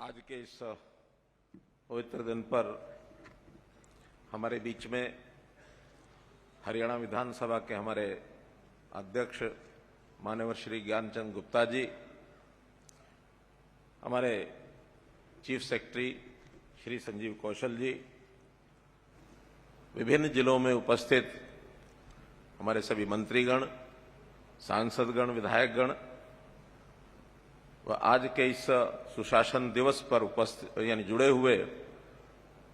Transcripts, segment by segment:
आज के इस पवित्र दिन पर हमारे बीच में हरियाणा विधानसभा के हमारे अध्यक्ष माननीय श्री ज्ञानचंद गुप्ता जी, हमारे चीफ सेक्रेटरी श्री संजीव कौशल जी, विभिन्न जिलों में उपस्थित हमारे सभी मंत्रीगण, सांसदगण, विधायकगण व आज के इस सुशासन दिवस पर उपस्थित यानी जुड़े हुए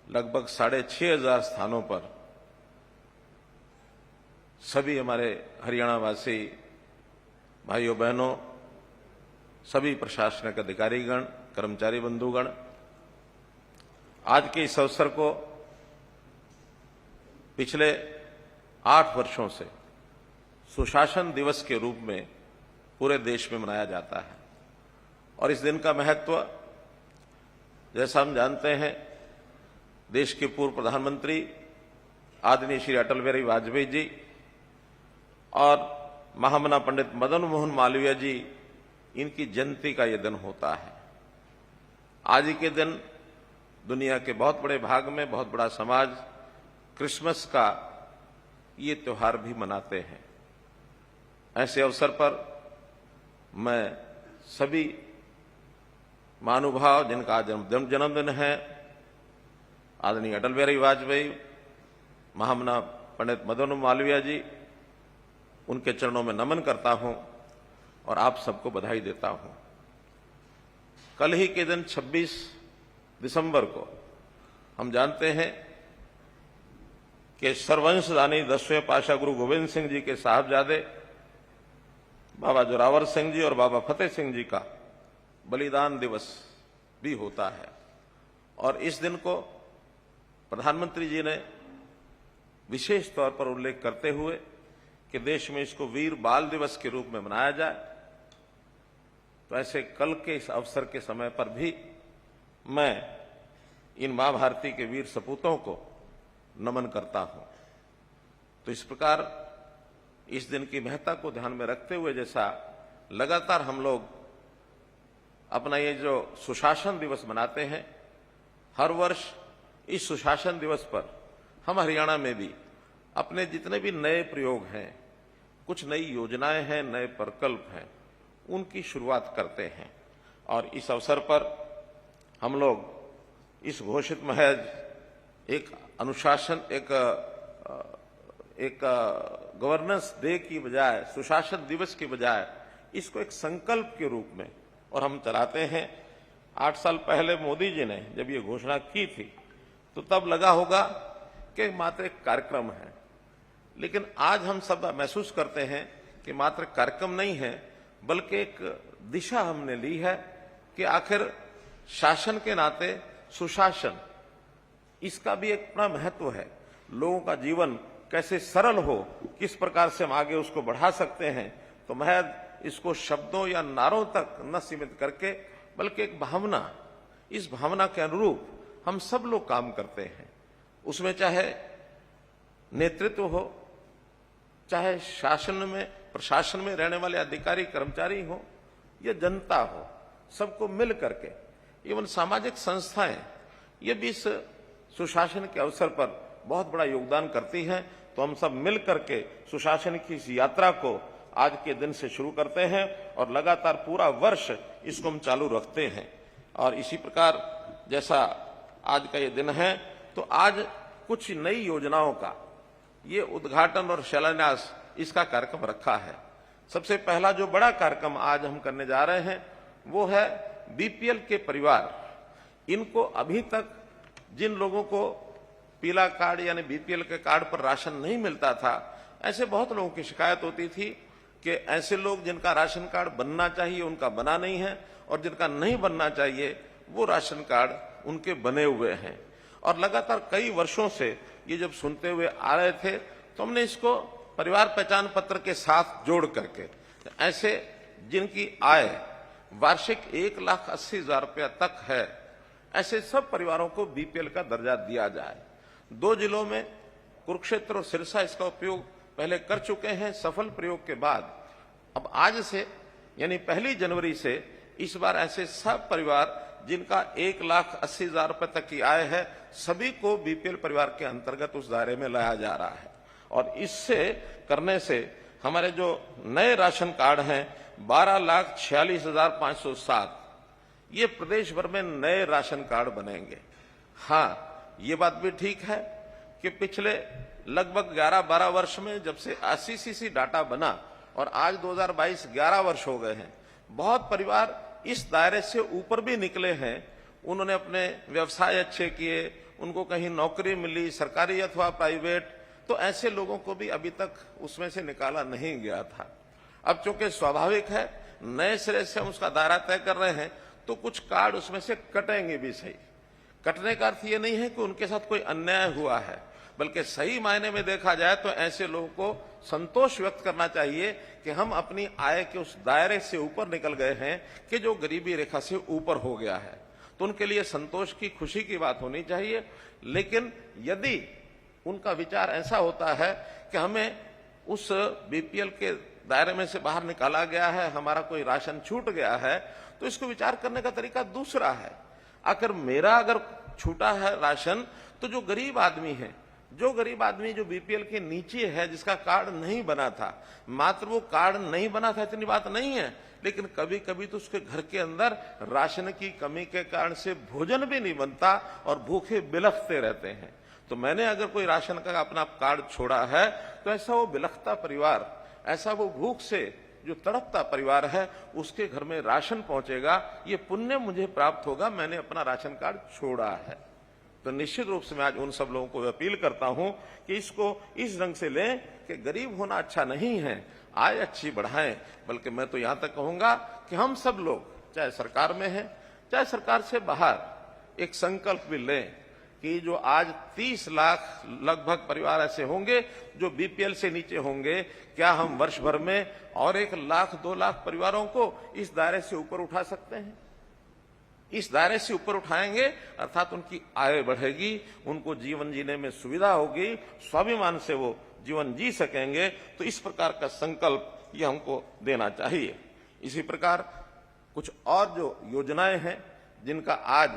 लगभग 6,500 स्थानों पर सभी हमारे हरियाणा वासी भाइयों बहनों, सभी प्रशासनिक अधिकारीगण, कर्मचारी बंधुगण, आज के इस अवसर को पिछले 8 वर्षों से सुशासन दिवस के रूप में पूरे देश में मनाया जाता है। और इस दिन का महत्व, जैसा हम जानते हैं, देश के पूर्व प्रधानमंत्री आदरणीय श्री अटल बिहारी वाजपेयी जी और महामना पंडित मदन मोहन मालवीय जी, इनकी जयंती का यह दिन होता है। आज ही के दिन दुनिया के बहुत बड़े भाग में बहुत बड़ा समाज क्रिसमस का ये त्योहार भी मनाते हैं। ऐसे अवसर पर मैं सभी महानुभाव जिनका आज जन्मदिन है, आदरणीय अटल बिहारी वाजपेयी, महामना पंडित मदन मालवीय जी, उनके चरणों में नमन करता हूं और आप सबको बधाई देता हूं। कल ही के दिन 26 दिसंबर को हम जानते हैं कि सर्ववंशदानी 10वें पातशाह गुरु गोविंद सिंह जी के साहबजादे बाबा जोरावर सिंह जी और बाबा फतेह सिंह जी का बलिदान दिवस भी होता है। और इस दिन को प्रधानमंत्री जी ने विशेष तौर पर उल्लेख करते हुए कि देश में इसको वीर बाल दिवस के रूप में मनाया जाए, तो ऐसे कल के इस अवसर के समय पर भी मैं इन मां भारती के वीर सपूतों को नमन करता हूं। तो इस प्रकार इस दिन की महत्ता को ध्यान में रखते हुए, जैसा लगातार हम लोग अपना ये जो सुशासन दिवस मनाते हैं, हर वर्ष इस सुशासन दिवस पर हम हरियाणा में भी अपने जितने भी नए प्रयोग हैं, कुछ नई योजनाएं हैं, नए प्रकल्प हैं, उनकी शुरुआत करते हैं। और इस अवसर पर हम लोग इस घोषित महज एक अनुशासन, एक गवर्नेंस डे की बजाय, सुशासन दिवस की बजाय इसको एक संकल्प के रूप में और हम चलाते हैं। 8 साल पहले मोदी जी ने जब ये घोषणा की थी तो तब लगा होगा कि मात्र एक कार्यक्रम है, लेकिन आज हम सब महसूस करते हैं कि मात्र कार्यक्रम नहीं है, बल्कि एक दिशा हमने ली है कि आखिर शासन के नाते सुशासन, इसका भी एक बड़ा महत्व है। लोगों का जीवन कैसे सरल हो, किस प्रकार से हम आगे उसको बढ़ा सकते हैं। तो महज इसको शब्दों या नारों तक न सीमित करके, बल्कि एक भावना, इस भावना के अनुरूप हम सब लोग काम करते हैं। उसमें चाहे नेतृत्व हो, चाहे शासन में, प्रशासन में रहने वाले अधिकारी कर्मचारी हो या जनता हो, सबको मिल करके, इवन सामाजिक संस्थाएं, ये भी इस सुशासन के अवसर पर बहुत बड़ा योगदान करती हैं। तो हम सब मिल करके सुशासन की इस यात्रा को आज के दिन से शुरू करते हैं और लगातार पूरा वर्ष इसको हम चालू रखते हैं। और इसी प्रकार जैसा आज का ये दिन है, तो आज कुछ नई योजनाओं का ये उद्घाटन और शिलान्यास, इसका कार्यक्रम रखा है। सबसे पहला जो बड़ा कार्यक्रम आज हम करने जा रहे हैं वो है बीपीएल के परिवार। इनको अभी तक जिन लोगों को पीला कार्ड यानी बीपीएल के कार्ड पर राशन नहीं मिलता था, ऐसे बहुत लोगों की शिकायत होती थी कि ऐसे लोग जिनका राशन कार्ड बनना चाहिए उनका बना नहीं है, और जिनका नहीं बनना चाहिए वो राशन कार्ड उनके बने हुए हैं। और लगातार कई वर्षों से ये जब सुनते हुए आ रहे थे, तो हमने इसको परिवार पहचान पत्र के साथ जोड़ करके ऐसे जिनकी आय वार्षिक 1,80,000 रुपया तक है, ऐसे सब परिवारों को बीपीएल का दर्जा दिया जाए। 2 जिलों में कुरुक्षेत्र और सिरसा इसका उपयोग पहले कर चुके हैं। सफल प्रयोग के बाद अब आज से यानी 1 जनवरी से इस बार ऐसे सब परिवार जिनका 1,80,000 रुपए तक की आय है, सभी को बीपीएल परिवार के अंतर्गत उस दायरे में लाया जा रहा है। और इससे करने से हमारे जो नए राशन कार्ड हैं 12,46,507, ये प्रदेश भर में नए राशन कार्ड बनेंगे। हाँ, ये बात भी ठीक है कि पिछले लगभग 11-12 वर्ष में जब से ICCC डाटा बना और आज 2022 11 वर्ष हो गए हैं, बहुत परिवार इस दायरे से ऊपर भी निकले हैं। उन्होंने अपने व्यवसाय अच्छे किए, उनको कहीं नौकरी मिली, सरकारी अथवा प्राइवेट, तो ऐसे लोगों को भी अभी तक उसमें से निकाला नहीं गया था। अब चूंकि स्वाभाविक है नए सिरे से हम उसका दायरा तय कर रहे हैं, तो कुछ कार्ड उसमें से कटेंगे भी। सही कटने का अर्थ ये नहीं है कि उनके साथ कोई अन्याय हुआ है, बल्कि सही मायने में देखा जाए तो ऐसे लोगों को संतोष व्यक्त करना चाहिए कि हम अपनी आय के उस दायरे से ऊपर निकल गए हैं कि जो गरीबी रेखा से ऊपर हो गया है। तो उनके लिए संतोष की, खुशी की बात होनी चाहिए। लेकिन यदि उनका विचार ऐसा होता है कि हमें उस बीपीएल के दायरे में से बाहर निकाला गया है, हमारा कोई राशन छूट गया है, तो इसको विचार करने का तरीका दूसरा है। अगर मेरा अगर छूटा है राशन, तो जो गरीब आदमी है, जो बीपीएल के नीचे है, जिसका कार्ड नहीं बना था, मात्र वो कार्ड नहीं बना था इतनी बात नहीं है, लेकिन कभी कभी तो उसके घर के अंदर राशन की कमी के कारण से भोजन भी नहीं बनता और भूखे बिलखते रहते हैं। तो मैंने अगर कोई राशन का अपना कार्ड छोड़ा है, तो ऐसा वो बिलखता परिवार, ऐसा वो भूख से जो तड़पता परिवार है, उसके घर में राशन पहुंचेगा, ये पुण्य मुझे प्राप्त होगा, मैंने अपना राशन कार्ड छोड़ा है। तो निश्चित रूप से मैं आज उन सब लोगों को अपील करता हूं कि इसको इस ढंग से लें कि गरीब होना अच्छा नहीं है, आय अच्छी बढ़ाएं। बल्कि मैं तो यहां तक कहूंगा कि हम सब लोग, चाहे सरकार में हैं, चाहे सरकार से बाहर, एक संकल्प भी लें कि जो आज 30 लाख लगभग परिवार ऐसे होंगे जो बीपीएल से नीचे होंगे, क्या हम वर्ष भर में और 1 लाख 2 लाख परिवारों को इस दायरे से ऊपर उठा सकते हैं? इस दायरे से ऊपर उठाएंगे अर्थात उनकी आय बढ़ेगी, उनको जीवन जीने में सुविधा होगी, स्वाभिमान से वो जीवन जी सकेंगे। तो इस प्रकार का संकल्प ये हमको देना चाहिए। इसी प्रकार कुछ और जो योजनाएं हैं जिनका आज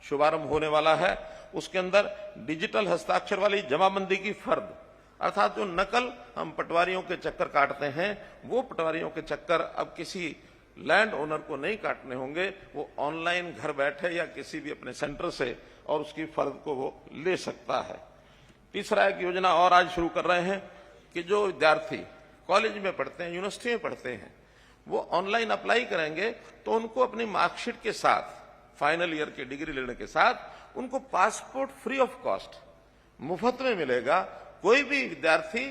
शुभारंभ होने वाला है, उसके अंदर डिजिटल हस्ताक्षर वाली जमाबंदी की फर्द, अर्थात जो नकल हम पटवारियों के चक्कर काटते हैं, वो पटवारियों के चक्कर अब किसी लैंड ओनर को नहीं काटने होंगे। वो ऑनलाइन घर बैठे या किसी भी अपने सेंटर से और उसकी फर्द को वो ले सकता है। तीसरा एक योजना और आज शुरू कर रहे हैं कि जो विद्यार्थी कॉलेज में पढ़ते हैं, यूनिवर्सिटी में पढ़ते हैं, वो ऑनलाइन अप्लाई करेंगे तो उनको अपनी मार्कशीट के साथ, फाइनल ईयर की डिग्री लेने के साथ, उनको पासपोर्ट फ्री ऑफ कॉस्ट मुफ्त में मिलेगा। कोई भी विद्यार्थी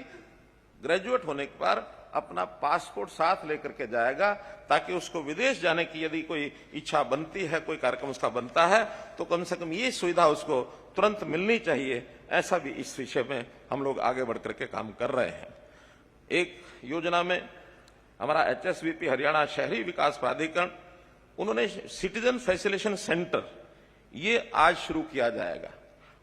ग्रेजुएट होने के बाद अपना पासपोर्ट साथ लेकर के जाएगा, ताकि उसको विदेश जाने की यदि कोई इच्छा बनती है, कोई कार्यक्रम उसका बनता है, तो कम से कम ये सुविधा उसको तुरंत मिलनी चाहिए। ऐसा भी इस विषय में हम लोग आगे बढ़ करके काम कर रहे हैं। एक योजना में हमारा HSVP हरियाणा शहरी विकास प्राधिकरण, उन्होंने सिटीजन फैसिलिटेशन सेंटर ये आज शुरू किया जाएगा।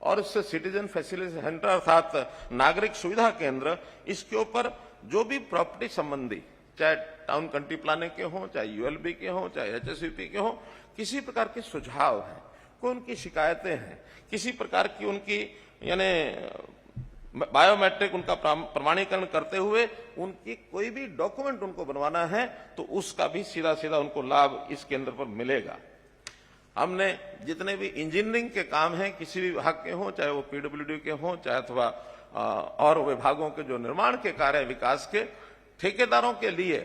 और इससे सिटीजन फैसिलिटेशन सेंटर अर्थात नागरिक सुविधा केंद्र, इसके ऊपर जो भी प्रॉपर्टी संबंधी, चाहे टाउन कंट्री प्लानिंग के हों, चाहे ULB के हों, चाहे HSVP के हों, किसी प्रकार के सुझाव हैं, कोई उनकी शिकायतें हैं, किसी प्रकार की उनकी यानी बायोमेट्रिक उनका प्रमाणीकरण करते हुए उनकी कोई भी डॉक्यूमेंट उनको बनवाना है, तो उसका भी सीधा सीधा उनको लाभ इस केंद्र पर मिलेगा। हमने जितने भी इंजीनियरिंग के काम हैं, किसी भी विभाग के हों, चाहे वो PWD के हों, चाहे अथवा और विभागों के जो निर्माण के कार्य विकास के, ठेकेदारों के लिए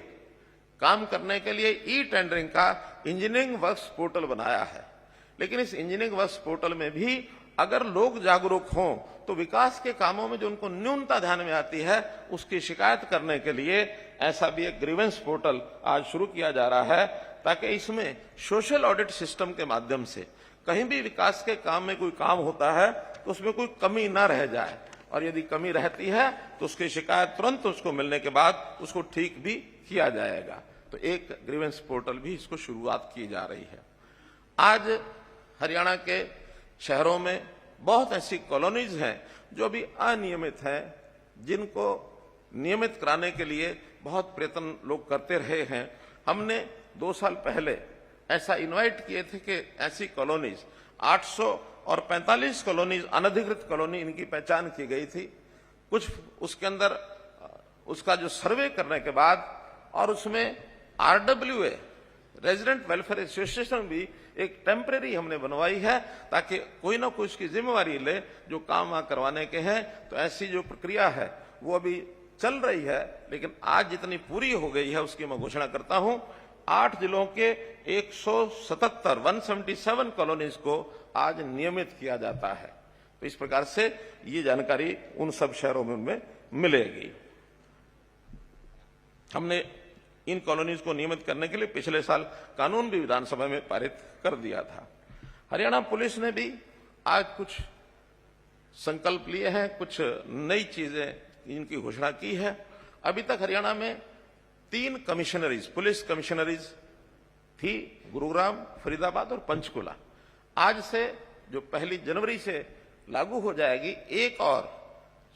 काम करने के लिए ई-टेंडरिंग का इंजीनियरिंग वर्क्स पोर्टल बनाया है। लेकिन इस इंजीनियरिंग वर्क्स पोर्टल में भी अगर लोग जागरूक हों तो विकास के कामों में जो उनको न्यूनता ध्यान में आती है, उसकी शिकायत करने के लिए ऐसा भी एक ग्रीवेंस पोर्टल आज शुरू किया जा रहा है, ताकि इसमें सोशल ऑडिट सिस्टम के माध्यम से कहीं भी विकास के काम में कोई काम होता है तो उसमें कोई कमी न रह जाए, और यदि कमी रहती है तो उसकी शिकायत तुरंत उसको मिलने के बाद उसको ठीक भी किया जाएगा। तो एक ग्रीवेंस पोर्टल भी इसको शुरुआत की जा रही है। आज हरियाणा के शहरों में बहुत ऐसी कॉलोनीज हैं जो अभी अनियमित हैं, जिनको नियमित कराने के लिए बहुत प्रयत्न लोग करते रहे हैं। हमने 2 साल पहले ऐसा इनवाइट किए थे कि ऐसी कॉलोनीज 800 और 45 कॉलोनीज अनधिकृत कॉलोनी इनकी पहचान की गई थी। कुछ उसके अंदर उसका जो सर्वे करने के बाद और उसमें RWA रेजिडेंट वेलफेयर एसोसिएशन भी एक टेम्परेरी हमने बनवाई है ताकि कोई ना कोई उसकी जिम्मेवारी ले जो काम वहां करवाने के हैं। तो ऐसी जो प्रक्रिया है वो अभी चल रही है, लेकिन आज जितनी पूरी हो गई है उसकी मैं घोषणा करता हूं। 8 जिलों के 177 कॉलोनीज को आज नियमित किया जाता है। तो इस प्रकार से ये जानकारी उन सब शहरों में उनमें मिलेगी। हमने इन कॉलोनीज को नियमित करने के लिए पिछले साल कानून भी विधानसभा में पारित कर दिया था। हरियाणा पुलिस ने भी आज कुछ संकल्प लिए हैं, कुछ नई चीजें इनकी घोषणा की है। अभी तक हरियाणा में 3 कमिश्नरीज, पुलिस कमिश्नरीज थी, गुरुग्राम, फरीदाबाद और पंचकुला। आज से जो 1 जनवरी से लागू हो जाएगी, एक और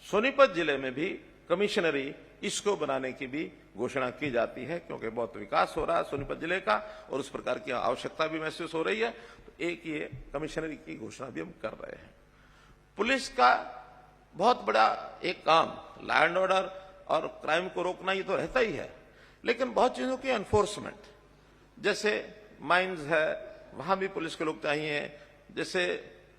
सोनीपत जिले में भी कमिश्नरी इसको बनाने की भी घोषणा की जाती है, क्योंकि बहुत विकास हो रहा है सोनीपत जिले का और उस प्रकार की आवश्यकता भी महसूस हो रही है। तो एक ये कमिश्नरी की घोषणा भी हम कर रहे हैं। पुलिस का बहुत बड़ा एक काम लॉ एंड ऑर्डर और क्राइम को रोकना ये तो रहता ही है, लेकिन बहुत चीजों की एनफोर्समेंट, जैसे माइंस है वहां भी पुलिस के लोग चाहिए, जैसे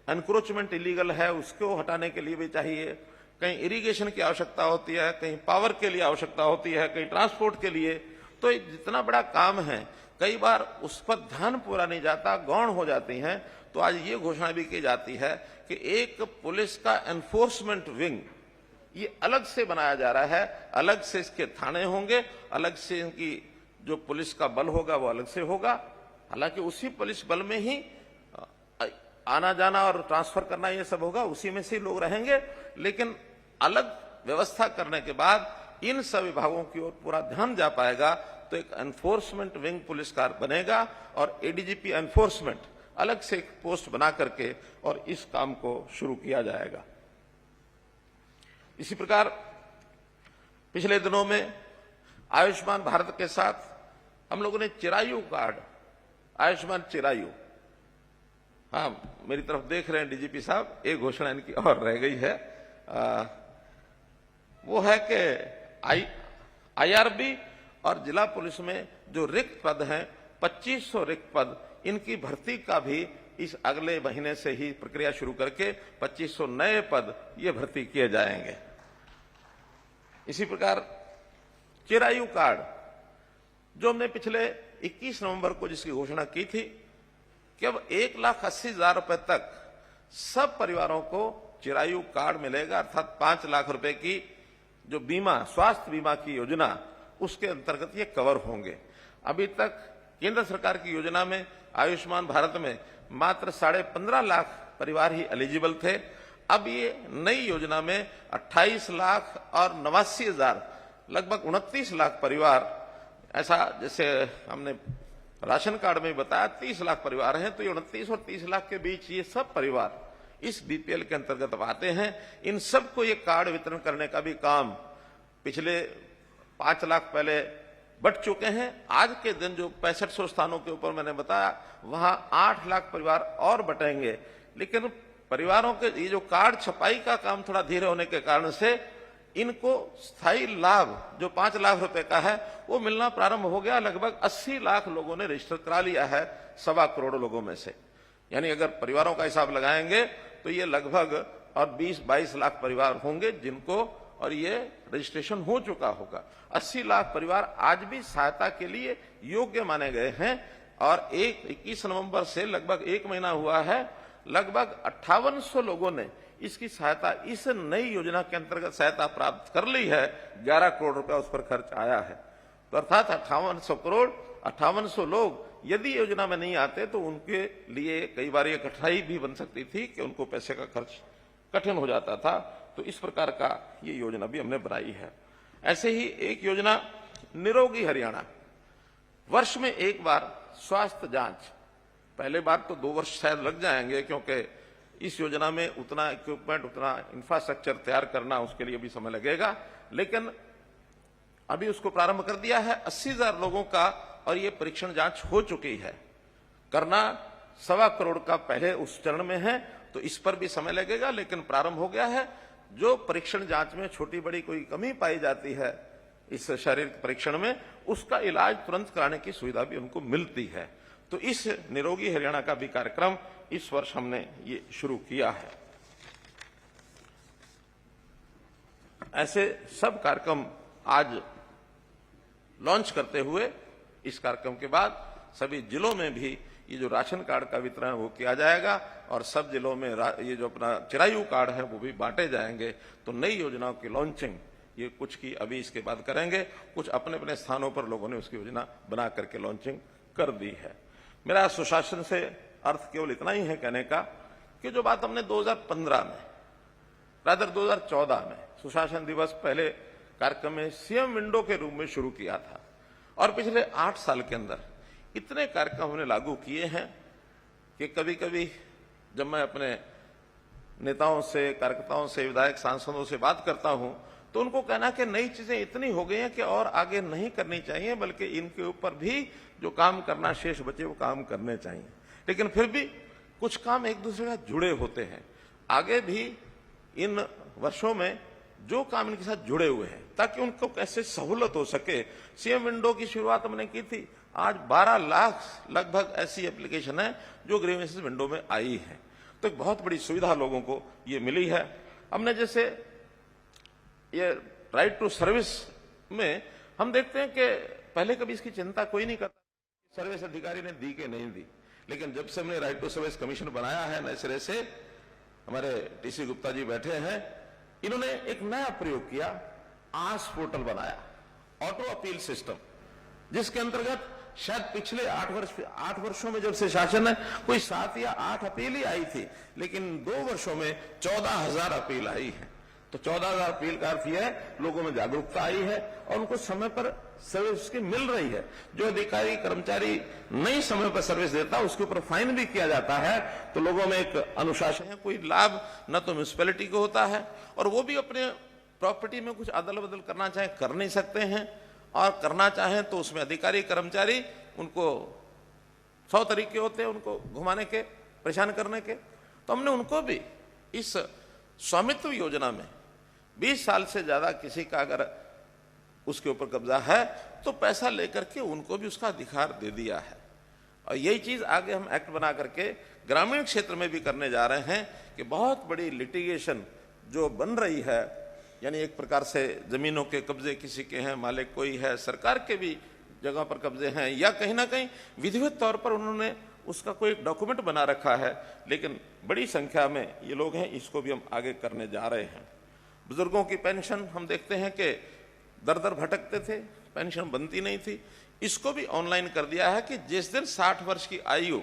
एनक्रोचमेंट इलीगल है उसको हटाने के लिए भी चाहिए, कहीं इरिगेशन की आवश्यकता होती है, कहीं पावर के लिए आवश्यकता होती है, कहीं ट्रांसपोर्ट के लिए। तो जितना बड़ा काम है कई बार उस पर ध्यान पूरा नहीं जाता, गौण हो जाती हैं। तो आज ये घोषणा भी की जाती है कि एक पुलिस का एनफोर्समेंट विंग ये अलग से बनाया जा रहा है, अलग से इसके थाने होंगे, अलग से इनकी जो पुलिस का बल होगा वो अलग से होगा। हालांकि उसी पुलिस बल में ही आना जाना और ट्रांसफर करना ये सब होगा, उसी में से लोग रहेंगे, लेकिन अलग व्यवस्था करने के बाद इन सब विभागों की ओर पूरा ध्यान जा पाएगा। तो एक एनफोर्समेंट विंग पुलिस का बनेगा और एडीजीपी एनफोर्समेंट अलग से एक पोस्ट बना करके और इस काम को शुरू किया जाएगा। इसी प्रकार पिछले दिनों में आयुष्मान भारत के साथ हम लोगों ने चिरायु कार्ड, आयुष्मान चिरायु, हाँ मेरी तरफ देख रहे हैं डीजीपी साहब, एक घोषणा इनकी और रह गई है, वो है कि आईआरबी और जिला पुलिस में जो रिक्त पद हैं 2500 रिक्त पद, इनकी भर्ती का भी इस अगले महीने से ही प्रक्रिया शुरू करके 2500 नए पद ये भर्ती किए जाएंगे। इसी प्रकार चिरायु कार्ड जो हमने पिछले 21 नवंबर को जिसकी घोषणा की थी कि अब 1,80,000 रुपए तक सब परिवारों को चिरायु कार्ड मिलेगा, अर्थात 5 लाख रुपए की जो बीमा, स्वास्थ्य बीमा की योजना, उसके अंतर्गत ये कवर होंगे। अभी तक केंद्र सरकार की योजना में आयुष्मान भारत में मात्र 15.5 लाख परिवार ही एलिजिबल थे। अब ये नई योजना में 28 लाख और 89,000, लगभग 29 लाख परिवार, ऐसा जैसे हमने राशन कार्ड में बताया 30 लाख परिवार हैं, तो ये 29 और 30 लाख के बीच ये सब परिवार इस बीपीएल के अंतर्गत आते हैं। इन सबको ये कार्ड वितरण करने का भी काम पिछले 5 लाख पहले बट चुके हैं। आज के दिन जो 6500 स्थानों के ऊपर मैंने बताया, वहां 8 लाख परिवार और बटेंगे। लेकिन परिवारों के ये जो कार्ड छपाई का काम थोड़ा धीरे होने के कारण से इनको स्थायी लाभ जो 5 लाख रुपए का है वो मिलना प्रारंभ हो गया। लगभग 80 लाख लोगों ने रजिस्टर करा लिया है 1.25 करोड़ लोगों में से। यानी अगर परिवारों का हिसाब लगाएंगे तो ये लगभग और 20-22 लाख परिवार होंगे जिनको और ये रजिस्ट्रेशन हो चुका होगा। 80 लाख परिवार आज भी सहायता के लिए योग्य माने गए हैं और 21 नवंबर से लगभग 1 महीना हुआ है, लगभग 5800 लोगों ने इसकी सहायता, इस नई योजना के अंतर्गत सहायता प्राप्त कर ली है। 11 करोड़ रुपया उस पर खर्च आया है। तो अर्थात 5800 करोड़, 5800 लोग यदि योजना में नहीं आते तो उनके लिए कई बार ये कठिनाई भी बन सकती थी कि उनको पैसे का खर्च कठिन हो जाता था। तो इस प्रकार का ये योजना भी हमने बनाई है। ऐसे ही एक योजना निरोगी हरियाणा, वर्ष में एक बार स्वास्थ्य जांच। पहले बार तो 2 वर्ष शायद लग जाएंगे क्योंकि इस योजना में उतना इक्विपमेंट, उतना इंफ्रास्ट्रक्चर तैयार करना, उसके लिए भी समय लगेगा, लेकिन अभी उसको प्रारंभ कर दिया है। 80,000 लोगों का और ये परीक्षण जांच हो चुकी है। करना 1.25 करोड़ का पहले उस चरण में है, तो इस पर भी समय लगेगा, लेकिन प्रारंभ हो गया है। जो परीक्षण जांच में छोटी बड़ी कोई कमी पाई जाती है इस शारीरिक परीक्षण में, उसका इलाज तुरंत कराने की सुविधा भी उनको मिलती है। तो इस निरोगी हरियाणा का भी कार्यक्रम इस वर्ष हमने ये शुरू किया है। ऐसे सब कार्यक्रम आज लॉन्च करते हुए इस कार्यक्रम के बाद सभी जिलों में भी ये जो राशन कार्ड का वितरण वो किया जाएगा और सब जिलों में ये जो अपना चिरायु कार्ड है वो भी बांटे जाएंगे। तो नई योजनाओं की लॉन्चिंग ये कुछ की अभी इसके बाद करेंगे, कुछ अपने अपने स्थानों पर लोगों ने उसकी योजना बना करके लॉन्चिंग कर दी है। मेरा सुशासन से अर्थ केवल इतना ही है कहने का कि जो बात हमने 2015 में, रादर 2014 में सुशासन दिवस पहले कार्यक्रम में सीएम विंडो के रूप में शुरू किया था, और पिछले 8 साल के अंदर इतने कार्यक्रम हमने लागू किए हैं कि कभी कभी जब मैं अपने नेताओं से, कार्यकर्ताओं से, विधायक सांसदों से बात करता हूं तो उनको कहना कि नई चीजें इतनी हो गई हैं कि और आगे नहीं करनी चाहिए, बल्कि इनके ऊपर भी जो काम करना शेष बचे वो काम करने चाहिए। लेकिन फिर भी कुछ काम एक दूसरे के साथ जुड़े होते हैं। आगे भी इन वर्षों में जो काम इनके साथ जुड़े हुए हैं ताकि उनको कैसे सहूलत हो सके। सीएम विंडो की शुरुआत हमने की थी, आज 12 लाख लगभग ऐसी एप्लीकेशन है जो ग्रीवेंसेस विंडो में आई है। तो एक बहुत बड़ी सुविधा लोगों को ये मिली है। हमने जैसे ये राइट टू सर्विस में हम देखते हैं कि पहले कभी इसकी चिंता कोई नहीं करता, सर्विस अधिकारी ने दी कि नहीं दी, लेकिन जब से हमने राइट टू सर्विस कमीशन बनाया है नए सिरे से, हमारे टीसी गुप्ता जी बैठे हैं, इन्होंने एक नया प्रयोग किया, आस पोर्टल बनाया, ऑटो अपील सिस्टम, जिसके अंतर्गत शायद पिछले 8 वर्षों में जब से शासन है कोई 7 या 8 अपील ही आई थी, लेकिन 2 वर्षों में 14,000 अपील आई है। तो 14,000 अपील का अर्थ यह है लोगों में जागरूकता आई है और उनको समय पर सर्विस की मिल रही है। जो अधिकारी कर्मचारी नहीं समय पर सर्विस देता उसके ऊपर फाइन भी किया जाता है। तो लोगों में एक अनुशासन है, कोई लाभ न तो म्युनिसिपैलिटी को होता है और वो भी अपने प्रॉपर्टी में कुछ अदल बदल करना चाहे कर नहीं सकते हैं, और करना चाहें तो उसमें अधिकारी कर्मचारी उनको 100 तरीके होते हैं उनको घुमाने के, परेशान करने के। तो हमने उनको भी इस स्वामित्व योजना में 20 साल से ज्यादा किसी का अगर उसके ऊपर कब्जा है तो पैसा लेकर के उनको भी उसका अधिकार दे दिया है। और यही चीज आगे हम एक्ट बना करके ग्रामीण क्षेत्र में भी करने जा रहे हैं कि बहुत बड़ी लिटिगेशन जो बन रही है, यानी एक प्रकार से जमीनों के कब्जे किसी के हैं, मालिक कोई है, सरकार के भी जगह पर कब्जे हैं, या कहीं ना कहीं विधिवत तौर पर उन्होंने उसका कोई डॉक्यूमेंट बना रखा है, लेकिन बड़ी संख्या में ये लोग हैं, इसको भी हम आगे करने जा रहे हैं। बुजुर्गों की पेंशन हम देखते हैं कि दर दर भटकते थे, पेंशन बनती नहीं थी, इसको भी ऑनलाइन कर दिया है कि जिस दिन 60 वर्ष की आयु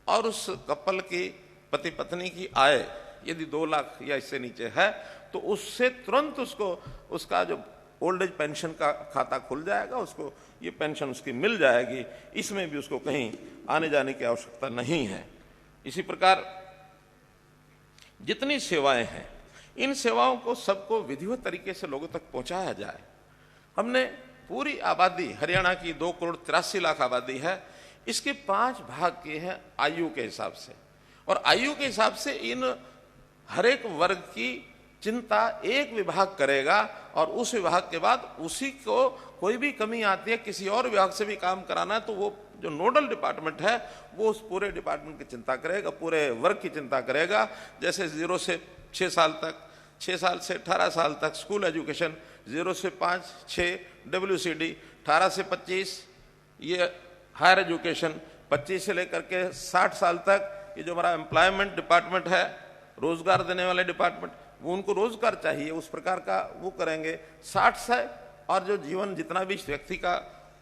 और उस कपल की पति पत्नी की आय यदि 2 लाख या इससे नीचे है तो उससे तुरंत उसको उसका जो ओल्ड एज पेंशन का खाता खुल जाएगा, उसको ये पेंशन उसकी मिल जाएगी, इसमें भी उसको कहीं आने जाने की आवश्यकता नहीं है। इसी प्रकार जितनी सेवाएं हैं इन सेवाओं को सबको विधिवत तरीके से लोगों तक पहुंचाया जाए। हमने पूरी आबादी, हरियाणा की 2 करोड़ 83 लाख आबादी है, इसके 5 भाग किए हैं आयु के हिसाब से, और आयु के हिसाब से इन हर एक वर्ग की चिंता एक विभाग करेगा, और उस विभाग के बाद उसी को कोई भी कमी आती है किसी और विभाग से भी काम कराना है तो वो जो नोडल डिपार्टमेंट है वो उस पूरे डिपार्टमेंट की चिंता करेगा, पूरे वर्ग की चिंता करेगा। जैसे 0 से 6 साल तक, 6 साल से 18 साल तक स्कूल एजुकेशन, 0 से 5, 6 WCD, 18 से 25 ये हायर एजुकेशन, 25 से लेकर के 60 साल तक ये जो हमारा एम्प्लॉयमेंट डिपार्टमेंट है, रोजगार देने वाले डिपार्टमेंट, वो उनको रोजगार चाहिए उस प्रकार का वो करेंगे। 60 से और जो जीवन जितना भी व्यक्ति का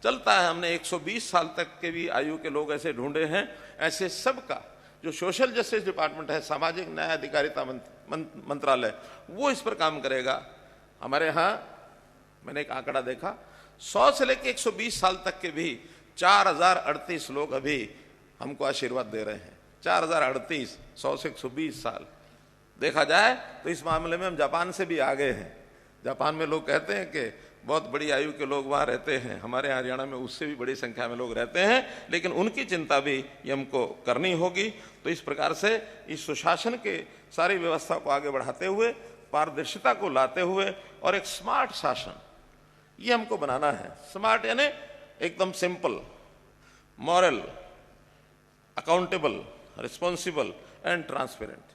चलता है, हमने 120 साल तक के भी आयु के लोग ऐसे ढूंढे हैं। ऐसे सबका जो सोशल जस्टिस डिपार्टमेंट है, सामाजिक न्याय अधिकारिता मंत्रालय, वो इस पर काम करेगा। हमारे यहाँ मैंने एक आंकड़ा देखा, 100 से लेकर 120 साल तक के भी 4038 लोग अभी हमको आशीर्वाद दे रहे हैं। 4038, 100 से 120 साल देखा जाए तो इस मामले में हम जापान से भी आगे हैं। जापान में लोग कहते हैं कि बहुत बड़ी आयु के लोग वहाँ रहते हैं, हमारे हरियाणा में उससे भी बड़ी संख्या में लोग रहते हैं, लेकिन उनकी चिंता भी ये हमको करनी होगी। तो इस प्रकार से इस सुशासन के सारी व्यवस्था को आगे बढ़ाते हुए, पारदर्शिता को लाते हुए और एक स्मार्ट शासन ये हमको बनाना है। स्मार्ट यानी एकदम simple, moral, accountable, responsible and transparent.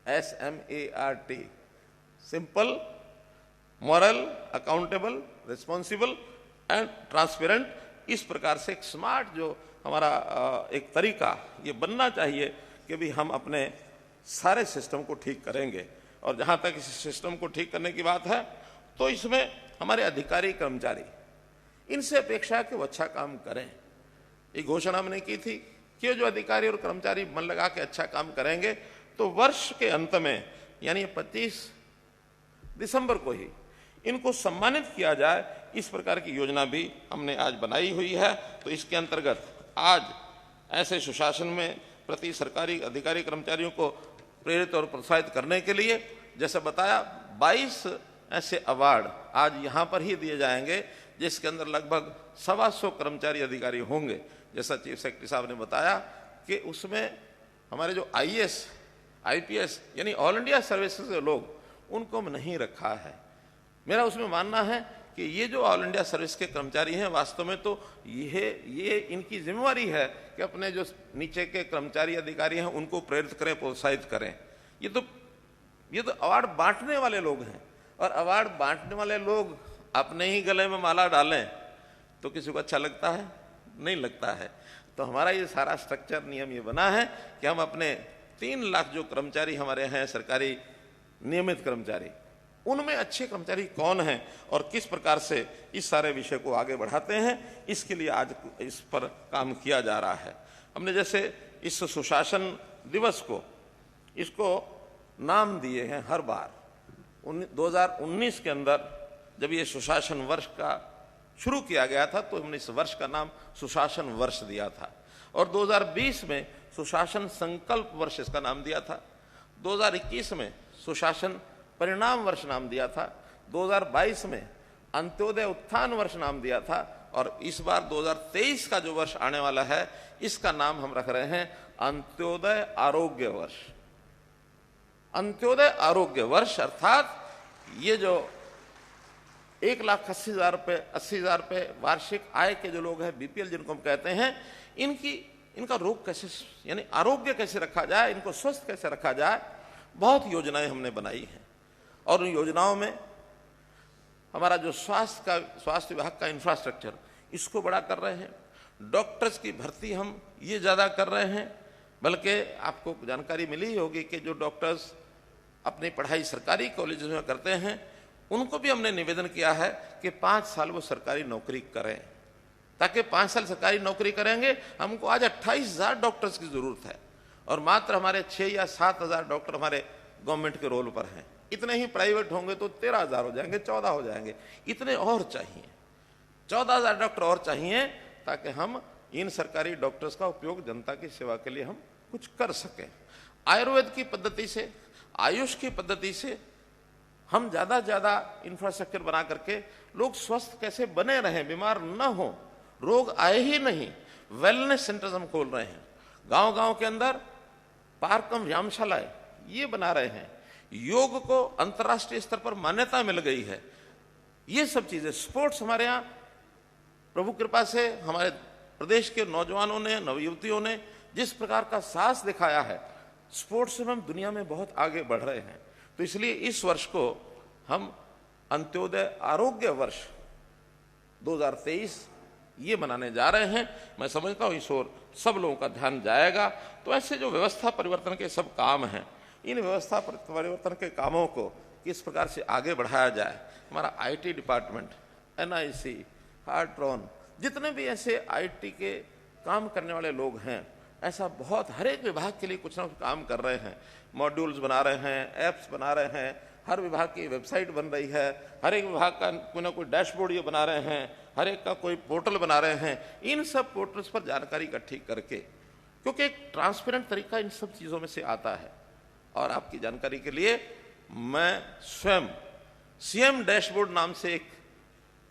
SMART, simple, moral, accountable, responsible and transparent. इस प्रकार से एक स्मार्ट जो हमारा एक तरीका ये बनना चाहिए कि भी हम अपने सारे सिस्टम को ठीक करेंगे। और जहाँ तक इस सिस्टम को ठीक करने की बात है तो इसमें हमारे अधिकारी कर्मचारी, इनसे अपेक्षा है कि वो अच्छा काम करें। ये घोषणा हमने की थी कि जो अधिकारी और कर्मचारी मन लगा के अच्छा काम करेंगे तो वर्ष के अंत में यानी 25 दिसंबर को ही इनको सम्मानित किया जाए। इस प्रकार की योजना भी हमने आज बनाई हुई है। तो इसके अंतर्गत आज ऐसे सुशासन में प्रति सरकारी अधिकारी कर्मचारियों को प्रेरित और प्रोत्साहित करने के लिए जैसे बताया 22 ऐसे अवार्ड आज यहाँ पर ही दिए जाएंगे, जिसके अंदर लगभग 125 कर्मचारी अधिकारी होंगे। जैसा चीफ सेक्रेटरी साहब ने बताया कि उसमें हमारे जो IAS IPS यानी ऑल इंडिया सर्विसेज के लोग, उनको नहीं रखा है। मेरा उसमें मानना है कि ये जो ऑल इंडिया सर्विस के कर्मचारी हैं, वास्तव में तो ये इनकी जिम्मेवारी है कि अपने जो नीचे के कर्मचारी अधिकारी हैं उनको प्रेरित करें, प्रोत्साहित करें। ये तो अवार्ड बांटने वाले लोग हैं, और अवार्ड बांटने वाले लोग अपने ही गले में माला डालें तो किसी को अच्छा लगता है? नहीं लगता है। तो हमारा ये सारा स्ट्रक्चर नियम ये बना है कि हम अपने 3 लाख जो कर्मचारी हमारे हैं सरकारी नियमित कर्मचारी, उनमें अच्छे कर्मचारी कौन हैं और किस प्रकार से इस सारे विषय को आगे बढ़ाते हैं, इसके लिए आज इस पर काम किया जा रहा है। हमने जैसे इस सुशासन दिवस को इसको नाम दिए हैं हर बार। 2019 के अंदर जब ये सुशासन वर्ष का शुरू किया गया था तो हमने इस वर्ष का नाम सुशासन वर्ष दिया था, और 2020 में सुशासन संकल्प वर्ष इसका नाम दिया था। 2021 में सुशासन परिणाम वर्ष नाम दिया था। 2022 में अंत्योदय उत्थान वर्ष नाम दिया था, और इस बार 2023 का जो वर्ष आने वाला है इसका नाम हम रख रहे हैं अंत्योदय आरोग्य वर्ष। अंत्योदय आरोग्य वर्ष अर्थात ये जो 1,80,000 रुपये वार्षिक आय के जो लोग हैं, BPL जिनको हम कहते हैं, इनका रोग कैसे यानी आरोग्य कैसे रखा जाए, इनको स्वस्थ कैसे रखा जाए, बहुत योजनाएं हमने बनाई हैं। और उन योजनाओं में हमारा जो स्वास्थ्य विभाग का इंफ्रास्ट्रक्चर, इसको बड़ा कर रहे हैं। डॉक्टर्स की भर्ती हम ये ज़्यादा कर रहे हैं, बल्कि आपको जानकारी मिली ही होगी कि जो डॉक्टर्स अपनी पढ़ाई सरकारी कॉलेजों में करते हैं, उनको भी हमने निवेदन किया है कि 5 साल वो सरकारी नौकरी करें, ताकि 5 साल सरकारी नौकरी करेंगे। हमको आज 28,000 डॉक्टर्स की जरूरत है, और मात्र हमारे 6 या 7,000 डॉक्टर हमारे गवर्नमेंट के रोल पर हैं। इतने ही प्राइवेट होंगे तो 13,000 हो जाएंगे, 14 हो जाएंगे। इतने और चाहिए, 14,000 डॉक्टर और चाहिए, ताकि हम इन सरकारी डॉक्टर्स का उपयोग जनता की सेवा के लिए हम कुछ कर सकें। आयुर्वेद की पद्धति से, आयुष की पद्धति से हम ज़्यादा ज़्यादा इंफ्रास्ट्रक्चर बना करके लोग स्वस्थ कैसे बने रहें, बीमार न हो, रोग आए ही नहीं। वेलनेस सेंटर्स हम खोल रहे हैं, गांव-गांव के अंदर पार्कम व्यायामशालाएं ये बना रहे हैं। योग को अंतर्राष्ट्रीय स्तर पर मान्यता मिल गई है। ये सब चीजें, स्पोर्ट्स हमारे यहाँ प्रभु कृपा से हमारे प्रदेश के नौजवानों ने, नवयुवतियों ने जिस प्रकार का साहस दिखाया है, स्पोर्ट्स में हम दुनिया में बहुत आगे बढ़ रहे हैं। तो इसलिए इस वर्ष को हम अंत्योदय आरोग्य वर्ष 2023 ये मनाने जा रहे हैं। मैं समझता हूँ इस ओर सब लोगों का ध्यान जाएगा। तो ऐसे जो व्यवस्था परिवर्तन के सब काम हैं, इन व्यवस्था परिवर्तन के कामों को किस प्रकार से आगे बढ़ाया जाए। हमारा IT डिपार्टमेंट, NIC, हार्ट्रॉन, जितने भी ऐसे IT के काम करने वाले लोग हैं, ऐसा बहुत हर एक विभाग के लिए कुछ ना कुछ काम कर रहे हैं। मॉड्यूल्स बना रहे हैं, ऐप्स बना रहे हैं, हर विभाग की वेबसाइट बन रही है, हर एक विभाग का कोई ना कोई डैशबोर्ड ये बना रहे हैं, हर एक का कोई पोर्टल बना रहे हैं। इन सब पोर्टल्स पर जानकारी इकट्ठी करके, क्योंकि एक ट्रांसपेरेंट तरीका इन सब चीज़ों में से आता है। और आपकी जानकारी के लिए मैं स्वयं CM डैशबोर्ड नाम से एक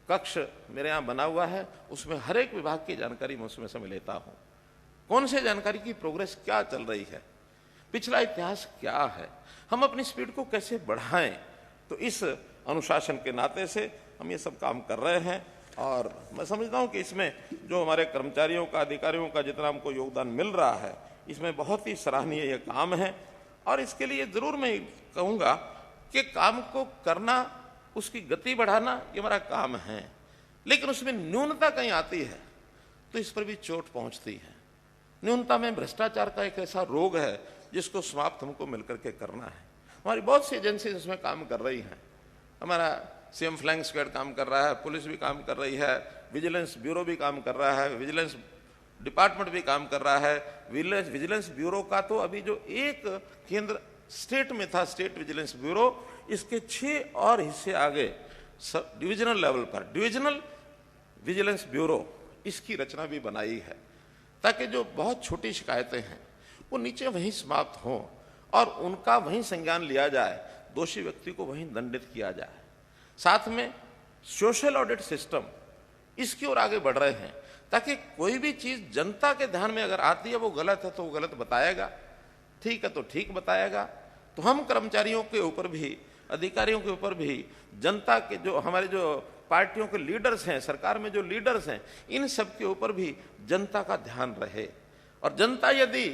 कक्ष मेरे यहाँ बना हुआ है, उसमें हर एक विभाग की जानकारी मैं उसमें से मैं लेता हूँ। कौन से जानकारी की प्रोग्रेस क्या चल रही है, पिछला इतिहास क्या है, हम अपनी स्पीड को कैसे बढ़ाएं। तो इस अनुशासन के नाते से हम ये सब काम कर रहे हैं और मैं समझता हूँ कि इसमें जो हमारे कर्मचारियों का, अधिकारियों का जितना हमको योगदान मिल रहा है, इसमें बहुत ही सराहनीय ये काम है। और इसके लिए जरूर मैं कहूँगा कि काम को करना, उसकी गति बढ़ाना, ये हमारा काम है, लेकिन उसमें न्यूनता कहीं आती है तो इस पर भी चोट पहुंचती है। न्यूनता में भ्रष्टाचार का एक ऐसा रोग है जिसको समाप्त हमको मिलकर के करना है। हमारी बहुत सी एजेंसी इसमें काम कर रही हैं। हमारा सीएम फ्लैंग स्क्वाड काम कर रहा है, पुलिस भी काम कर रही है, विजिलेंस ब्यूरो भी काम कर रहा है, विजिलेंस डिपार्टमेंट भी काम कर रहा है। विजिलेंस ब्यूरो का तो अभी जो एक केंद्र स्टेट में था, स्टेट विजिलेंस ब्यूरो, इसके 6 और हिस्से आगे डिविजनल लेवल पर डिविजनल विजिलेंस ब्यूरो, इसकी रचना भी बनाई है ताकि जो बहुत छोटी शिकायतें हैं वो नीचे वहीं समाप्त हों और उनका वहीं संज्ञान लिया जाए, दोषी व्यक्ति को वहीं दंडित किया जाए। साथ में सोशल ऑडिट सिस्टम, इसकी ओर आगे बढ़ रहे हैं ताकि कोई भी चीज जनता के ध्यान में अगर आती है वो गलत है तो वो गलत बताएगा, ठीक है तो ठीक बताएगा। तो हम कर्मचारियों के ऊपर भी, अधिकारियों के ऊपर भी, जनता के जो हमारे जो पार्टियों के लीडर्स हैं, सरकार में जो लीडर्स हैं, इन सब के ऊपर भी जनता का ध्यान रहे। और जनता यदि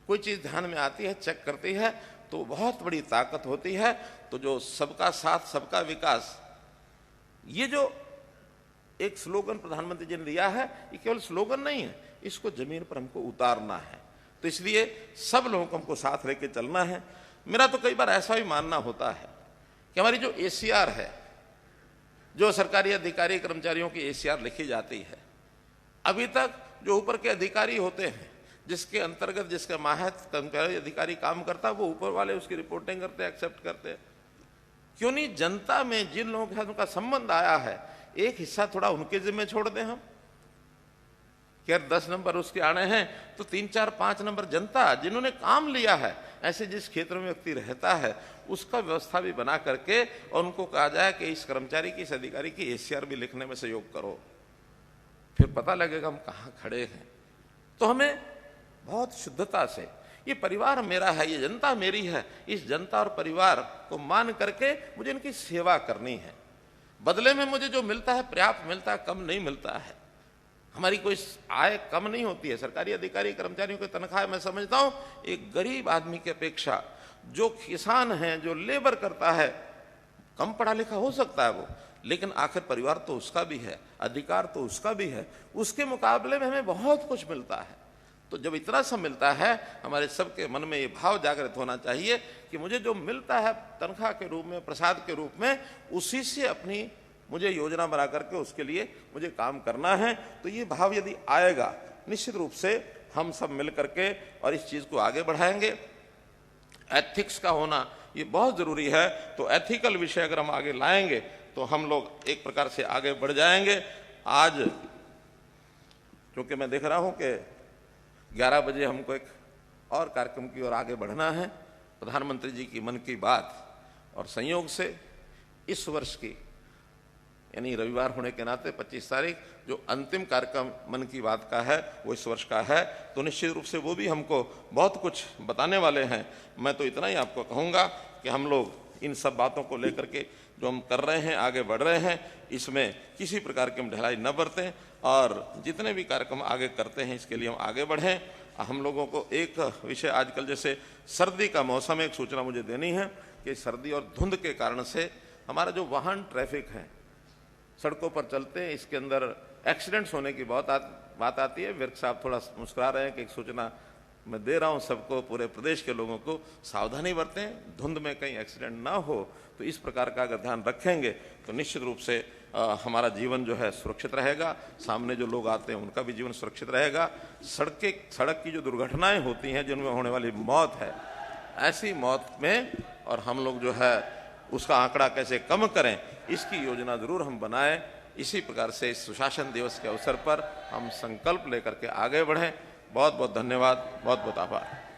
कोई चीज ध्यान में आती है, चेक करती है, तो बहुत बड़ी ताकत होती है। तो जो सबका साथ सबका विकास, ये जो एक स्लोगन प्रधानमंत्री जी ने दिया है, ये केवल स्लोगन नहीं है, इसको जमीन पर हमको उतारना है। तो इसलिए सब लोगों को हमको साथ लेके चलना है। मेरा तो कई बार ऐसा भी मानना होता है कि हमारी जो एसीआर है, जो सरकारी अधिकारी कर्मचारियों की एसीआर लिखी जाती है, अभी तक जो ऊपर के अधिकारी होते हैं, जिसके अंतर्गत जिसका माहत कर्मचारी अधिकारी काम करता है, वो ऊपर वाले उसकी रिपोर्टिंग करते हैं, एक्सेप्ट करते हैं। क्यों नहीं जनता में जिन लोगों के साथ उनका संबंध आया है, एक हिस्सा थोड़ा उनके जिम्मे छोड़ दें हम कि यार 10 नंबर उसके आने हैं तो 3, 4, 5 नंबर जनता जिन्होंने काम लिया है, ऐसे जिस क्षेत्र में व्यक्ति रहता है, उसका व्यवस्था भी बना करके और उनको कहा जाए कि इस कर्मचारी की, इस अधिकारी की एसीआर भी लिखने में सहयोग करो, फिर पता लगेगा हम कहाँ खड़े हैं। तो हमें बहुत शुद्धता से, ये परिवार मेरा है, ये जनता मेरी है, इस जनता और परिवार को मान करके मुझे इनकी सेवा करनी है। बदले में मुझे जो मिलता है पर्याप्त मिलता है, कम नहीं मिलता है। हमारी कोई आय कम नहीं होती है। सरकारी अधिकारी कर्मचारियों की तनख्वाह मैं समझता हूं एक गरीब आदमी की अपेक्षा, जो किसान है, जो लेबर करता है, कम पढ़ा लिखा हो सकता है वो, लेकिन आखिर परिवार तो उसका भी है, अधिकार तो उसका भी है, उसके मुकाबले में हमें बहुत कुछ मिलता है। तो जब इतना सब मिलता है, हमारे सबके मन में ये भाव जागृत होना चाहिए कि मुझे जो मिलता है तनख्वाह के रूप में, प्रसाद के रूप में, उसी से अपनी मुझे योजना बना करके उसके लिए मुझे काम करना है। तो ये भाव यदि आएगा, निश्चित रूप से हम सब मिल करके और इस चीज को आगे बढ़ाएंगे। एथिक्स का होना ये बहुत जरूरी है। तो एथिकल विषय अगर हम आगे लाएंगे तो हम लोग एक प्रकार से आगे बढ़ जाएंगे। आज क्योंकि मैं देख रहा हूं कि 11 बजे हमको एक और कार्यक्रम की ओर आगे बढ़ना है, प्रधानमंत्री जी की मन की बात, और संयोग से इस वर्ष की यानी रविवार होने के नाते 25 तारीख जो अंतिम कार्यक्रम मन की बात का है वो इस वर्ष का है। तो निश्चित रूप से वो भी हमको बहुत कुछ बताने वाले हैं। मैं तो इतना ही आपको कहूँगा कि हम लोग इन सब बातों को लेकर के जो हम कर रहे हैं, आगे बढ़ रहे हैं, इसमें किसी प्रकार की हम ढिलाई न बरतें और जितने भी कार्यक्रम आगे करते हैं इसके लिए हम आगे बढ़ें। हम लोगों को एक विषय, आजकल जैसे सर्दी का मौसम, एक सूचना मुझे देनी है कि सर्दी और धुंध के कारण से हमारा जो वाहन ट्रैफिक है, सड़कों पर चलते हैं, इसके अंदर एक्सीडेंट्स होने की बहुत बात आती है। विर्क साहब थोड़ा मुस्कुरा रहे हैं कि एक सूचना मैं दे रहा हूं सबको, पूरे प्रदेश के लोगों को, सावधानी बरतें, धुंध में कहीं एक्सीडेंट ना हो। तो इस प्रकार का अगर ध्यान रखेंगे तो निश्चित रूप से हमारा जीवन जो है सुरक्षित रहेगा, सामने जो लोग आते हैं उनका भी जीवन सुरक्षित रहेगा। सड़क की जो दुर्घटनाएं होती हैं, जिनमें होने वाली मौत है, ऐसी मौत में और हम लोग जो है उसका आंकड़ा कैसे कम करें, इसकी योजना जरूर हम बनाएं। इसी प्रकार से इस सुशासन दिवस के अवसर पर हम संकल्प लेकर के आगे बढ़ें। बहुत बहुत धन्यवाद, बहुत बहुत आभार।